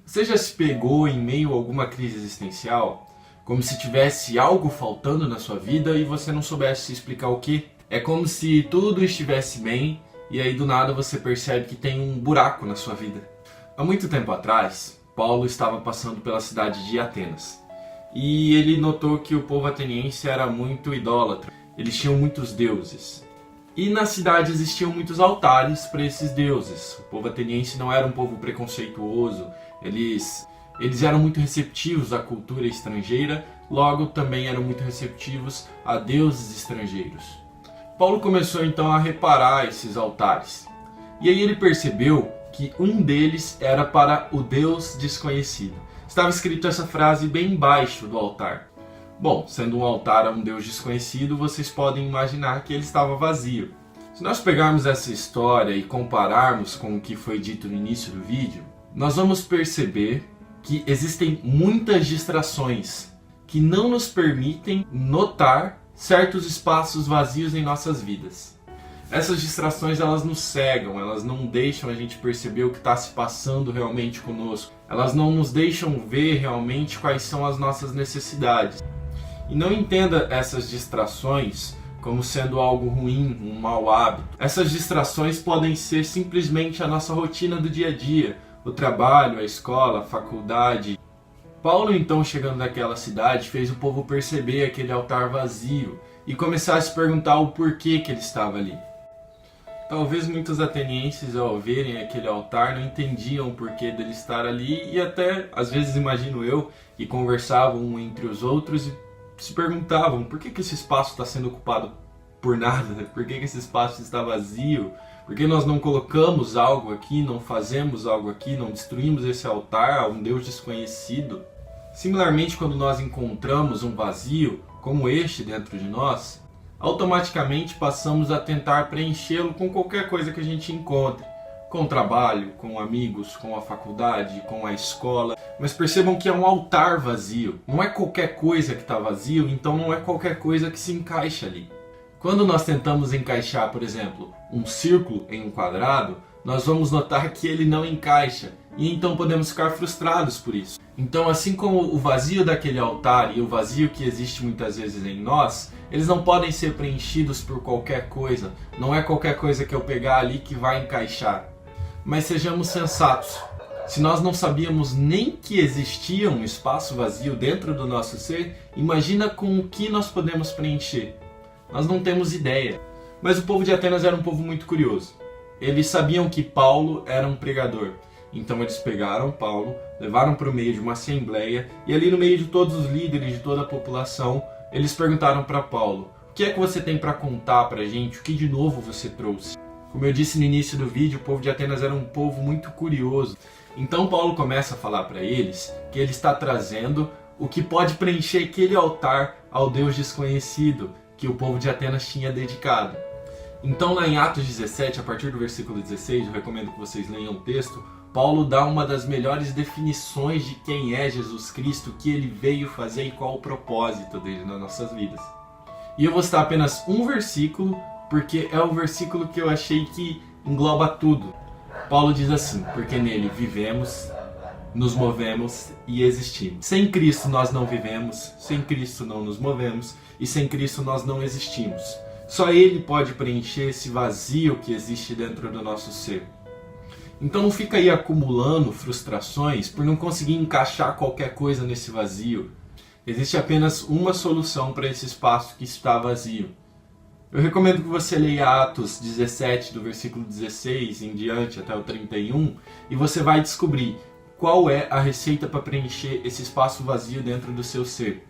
Você já se pegou em meio a alguma crise existencial? Como se tivesse algo faltando na sua vida e você não soubesse explicar o que? É como se tudo estivesse bem e aí do nada você percebe que tem um buraco na sua vida. Há muito tempo atrás, Paulo estava passando pela cidade de Atenas e ele notou que o povo ateniense era muito idólatra. Eles tinham muitos deuses. E na cidade existiam muitos altares para esses deuses. O povo ateniense não era um povo preconceituoso, eles eram muito receptivos à cultura estrangeira, logo também eram muito receptivos a deuses estrangeiros. Paulo começou então a reparar esses altares. E aí ele percebeu que um deles era para o Deus desconhecido. Estava escrito essa frase bem embaixo do altar. Bom, sendo um altar a um Deus desconhecido, vocês podem imaginar que ele estava vazio. Se nós pegarmos essa história e compararmos com o que foi dito no início do vídeo, nós vamos perceber que existem muitas distrações que não nos permitem notar certos espaços vazios em nossas vidas. Essas distrações elas nos cegam, elas não deixam a gente perceber o que está se passando realmente conosco. Elas não nos deixam ver realmente quais são as nossas necessidades. E não entenda essas distrações como sendo algo ruim, um mau hábito. Essas distrações podem ser simplesmente a nossa rotina do dia a dia, o trabalho, a escola, a faculdade. Paulo então, chegando naquela cidade, fez o povo perceber aquele altar vazio e começar a se perguntar o porquê que ele estava ali. Talvez muitos atenienses, ao verem aquele altar, não entendiam o porquê dele estar ali e até, às vezes imagino eu, que conversavam um entre os outros e se perguntavam por que esse espaço está sendo ocupado por nada, por que esse espaço está vazio, por que nós não colocamos algo aqui, não fazemos algo aqui, não destruímos esse altar a um Deus desconhecido. Similarmente, quando nós encontramos um vazio como este dentro de nós, automaticamente passamos a tentar preenchê-lo com qualquer coisa que a gente encontre. Com o trabalho, com amigos, com a faculdade, com a escola. Mas percebam que é um altar vazio. Não é qualquer coisa que está vazio, então não é qualquer coisa que se encaixa ali. Quando nós tentamos encaixar, por exemplo, um círculo em um quadrado, nós vamos notar que ele não encaixa. E então podemos ficar frustrados por isso. Então, assim como o vazio daquele altar e o vazio que existe muitas vezes em nós, eles não podem ser preenchidos por qualquer coisa. Não é qualquer coisa que eu pegar ali que vai encaixar. Mas sejamos sensatos. Se nós não sabíamos nem que existia um espaço vazio dentro do nosso ser, imagina com o que nós podemos preencher. Nós não temos ideia. Mas o povo de Atenas era um povo muito curioso. Eles sabiam que Paulo era um pregador. Então eles pegaram Paulo, levaram para o meio de uma assembleia e ali no meio de todos os líderes de toda a população, eles perguntaram para Paulo: o que é que você tem para contar para a gente? O que de novo você trouxe? Como eu disse no início do vídeo, o povo de Atenas era um povo muito curioso. Então Paulo começa a falar para eles que ele está trazendo o que pode preencher aquele altar ao Deus desconhecido que o povo de Atenas tinha dedicado. Então lá em Atos 17, a partir do versículo 16, eu recomendo que vocês leiam o texto, Paulo dá uma das melhores definições de quem é Jesus Cristo, o que ele veio fazer e qual o propósito dele nas nossas vidas. E eu vou citar apenas um versículo, porque é o versículo que eu achei que engloba tudo. Paulo diz assim: porque nele vivemos, nos movemos e existimos. Sem Cristo nós não vivemos, sem Cristo não nos movemos e sem Cristo nós não existimos. Só Ele pode preencher esse vazio que existe dentro do nosso ser. Então não fica aí acumulando frustrações por não conseguir encaixar qualquer coisa nesse vazio. Existe apenas uma solução para esse espaço que está vazio. Eu recomendo que você leia Atos 17, do versículo 16 em diante até o 31, e você vai descobrir qual é a receita para preencher esse espaço vazio dentro do seu ser.